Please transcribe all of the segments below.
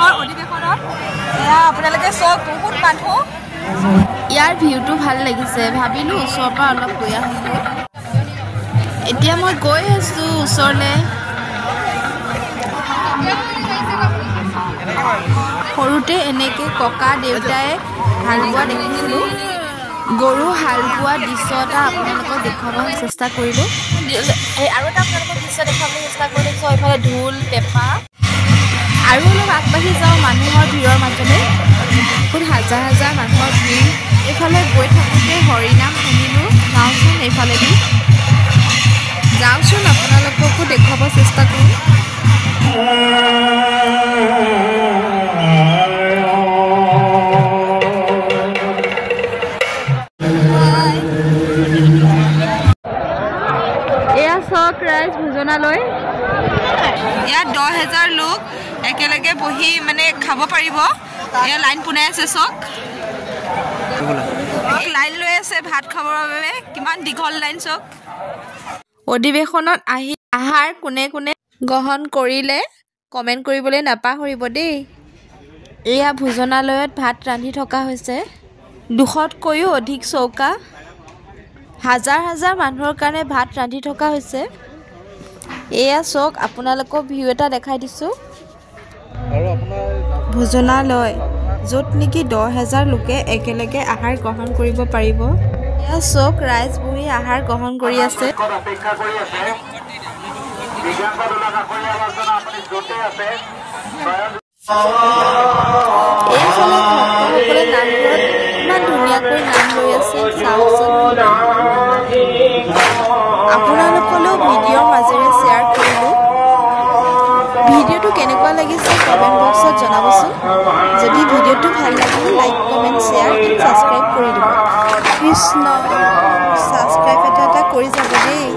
ডাঙৰ অধিৱেশনত এয়া আপোনালোকে চব বহুত মানুহ ইয়াৰ ভিউটো ভাল লাগিছে ভাবিলো ওচৰৰ পৰা অলপ গৈ আহোঁ এতিয়া মই গৈ আছো ওচৰলৈ সৰুতে এনেকৈ ককা দেউতাই হাল বোৱা দেখিছিলোঁ গৰু হাল বোৱা দৃশ্য এটা আপোনালোকক দেখুৱাব চেষ্টা কৰিলোঁ আৰু এটা আপোনালোকক দৃশ্য দেখুৱাবলৈ চেষ্টা কৰিলোঁ এইফালে ঢোল পেঁপা আৰু অলপ আগবাঢ়ি যাওঁ মানুহৰ ভিৰৰ মাজলৈ বহুত হাজাৰ হাজাৰ মানুহৰ ভিৰ এইফালে গৈ থাকোঁতে হৰিনাম শুনিলোঁ যাওঁচোন এইফালেদি যাওঁচোন আপোনালোককো দেখুৱাব চেষ্টা কৰোঁ এয়া চাওক ৰাইজ ভোজনালয় ইয়াত 10,000 লোক একেলগে বহি মানে খাব পাৰিব এয়া লাইন পোনাই আছে চাওক লাইন লৈ আছে ভাত খাবৰ বাবে কিমান দীঘল লাইন চাওক অধিৱেশনত আহি আহাৰ কোনে কোনে গ্ৰহণ কৰিলে কমেণ্ট কৰিবলৈ নাপাহৰিব দেই এয়া ভোজনালয়ত ভাত ৰান্ধি থকা হৈছে 200তকৈও অধিক চৌকা হাজাৰ হাজাৰ মানুহৰ কাৰণে ভাত ৰান্ধি থকা হৈছে এয়া চাওক আপোনালোকক ভিউ এটা দেখাই দিছোঁ ভোজনালয় য'ত নেকি 10,000 লোকে একেলগে আহাৰ গ্ৰহণ কৰিব পাৰিব এয়া চাওক ৰাইজ বহি আহাৰ গ্ৰহণ কৰি আছে এইফালে ভক্তসকলে নামঘৰত ইমান ধুনীয়াকৈ নাম লৈ আছে চাওকচোন আপোনালোকলৈও ভিডিঅ'ৰ মাজেৰে শ্বেয়াৰ কৰিলোঁ ভিডিঅ'টো কেনেকুৱা লাগিছে কমেণ্ট বক্সত জনাবচোন যদি ভিডিঅ'টো ভাল লাগিল like comment share and subscribe কৰি দিব কৃষ্ণ ছাবস্ক্ৰাইব এটা কৰি যাব দেই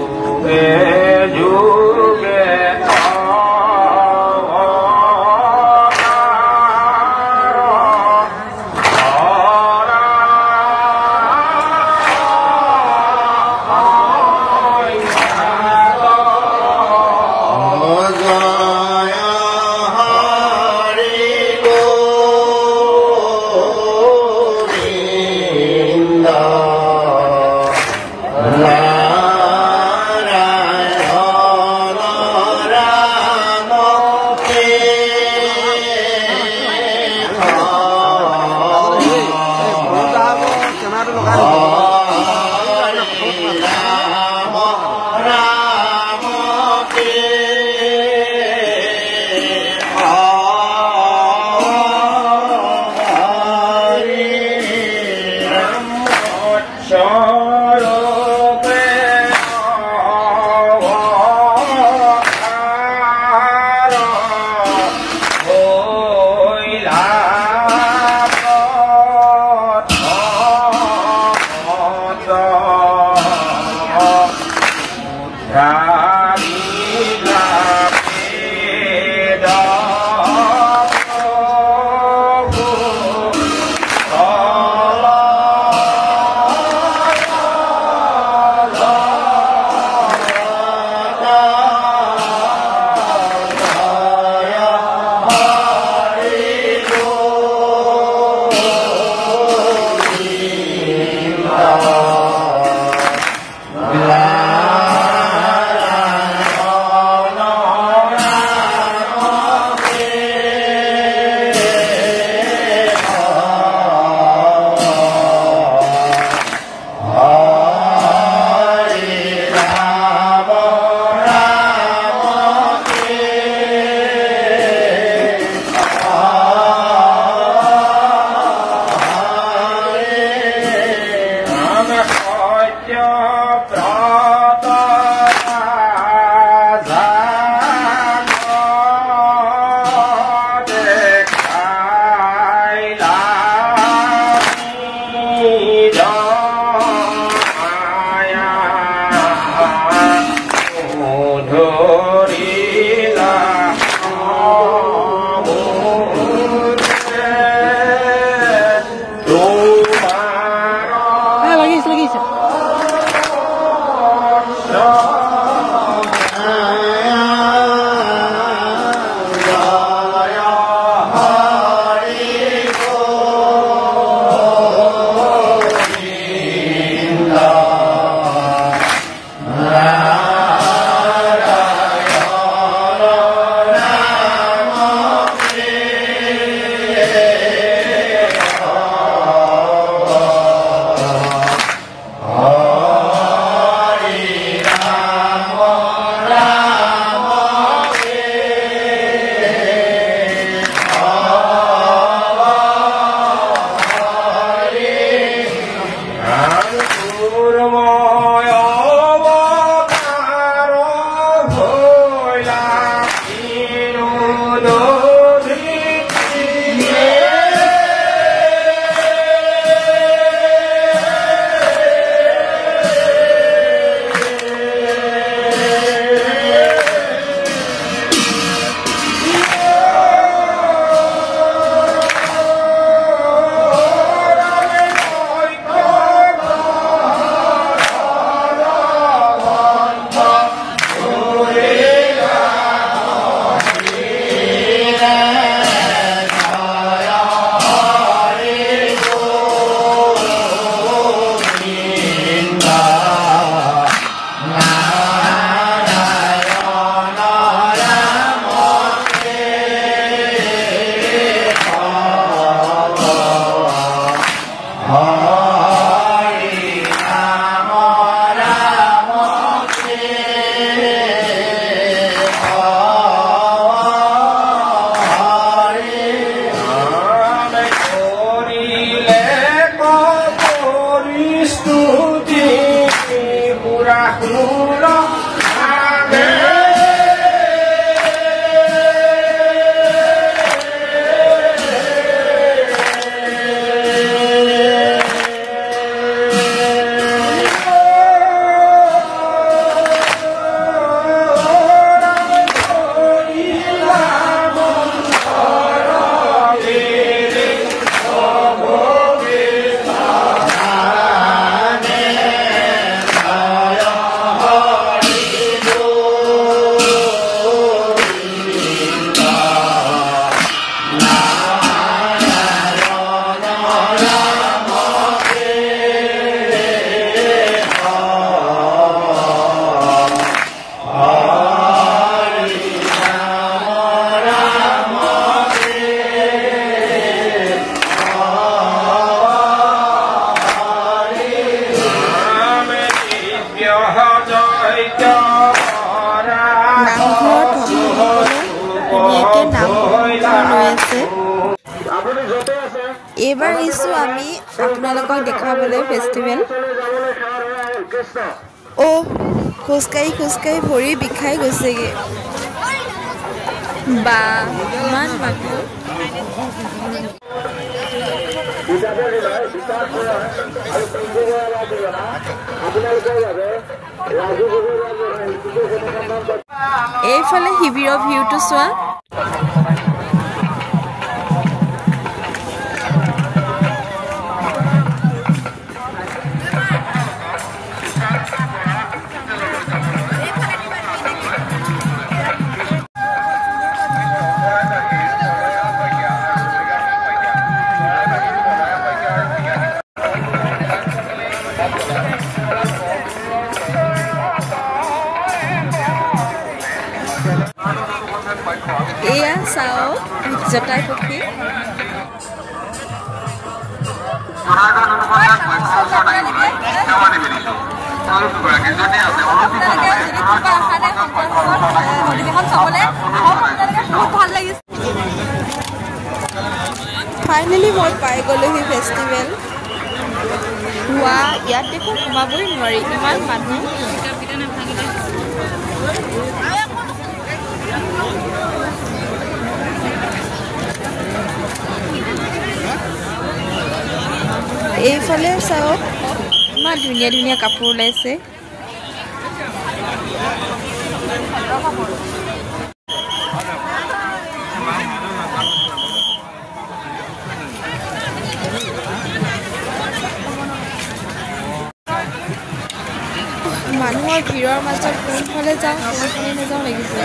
এইবাৰ আহিছোঁ আমি আপোনালোকক দেখাবলৈ ফেষ্টিভেল। খোজকাঢ়ি ভৰি বিষাই গৈছেগৈ। বা ইমান মানুহ। এইফালে শিবিৰৰ ভিউটো চোৱা। এয়া চাও জটাই পক্ষী। ফাইনেলি মই পাই গ'লোহি ফেষ্টিভেল। হোৱা ইয়াত দেখোন সোমাবই নোৱাৰি, ইমান মানুহ। এইফালে চাওক ইমান ধুনীয়া ধুনীয়া কাপোৰ ওলাইছে। মানুহৰ ভিৰৰ মাজত কোনফালে যাওঁ কোনফালে নাযাওঁ লাগিছে।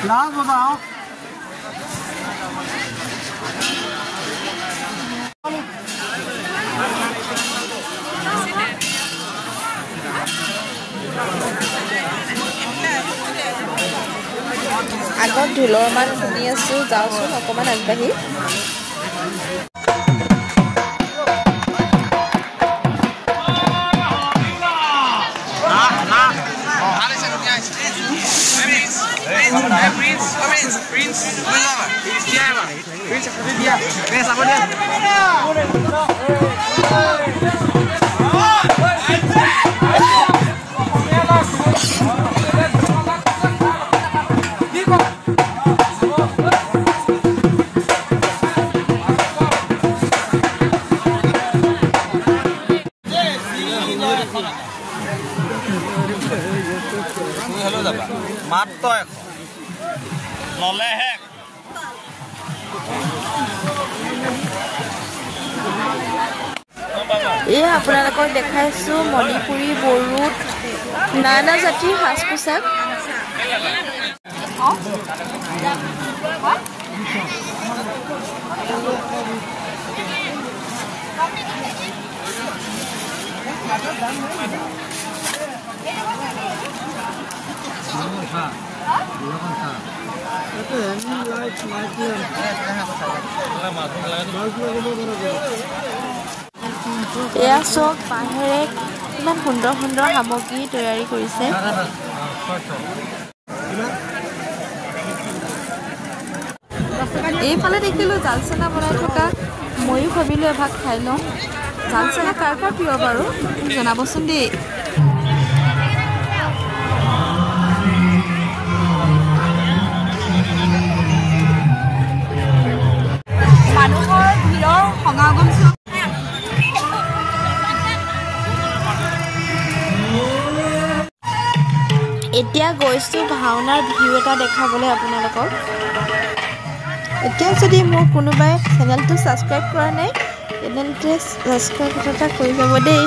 लाभ बताओ। আগত ঢোলৰ মান শুনি আছোঁ, যাওঁচোন অকণমান আগবাঢ়ি। মাত্ৰ ললেহে এয়া আপোনালোকক দেখাইছোঁ মণিপুৰী, বড়োত নানা জাতিৰ সাজ পোছাক। এয়া চব বাঁহেৰে ইমান সুন্দৰ সুন্দৰ সামগ্ৰী তৈয়াৰী কৰিছে। এইফালে দেখিলোঁ জালচানা বনাই থকা, ময়ো ভাবিলোঁ এভাগ খাই লওঁ। জালচানা কাৰ কাৰ প্ৰিয় বাৰু জনাবচোন দেই। মানুহৰ ভিৰৰ সমাগম এতিয়া গৈছোঁ ভাওনাৰ ভিউ এটা দেখাবলৈ আপোনালোকক। এতিয়া যদি মোৰ কোনোবাই চেনেলটো ছাবস্ক্ৰাইব কৰা নাই চেনেলটোৱে ছাবস্ক্ৰাইব এটা কৰি যাব দেই।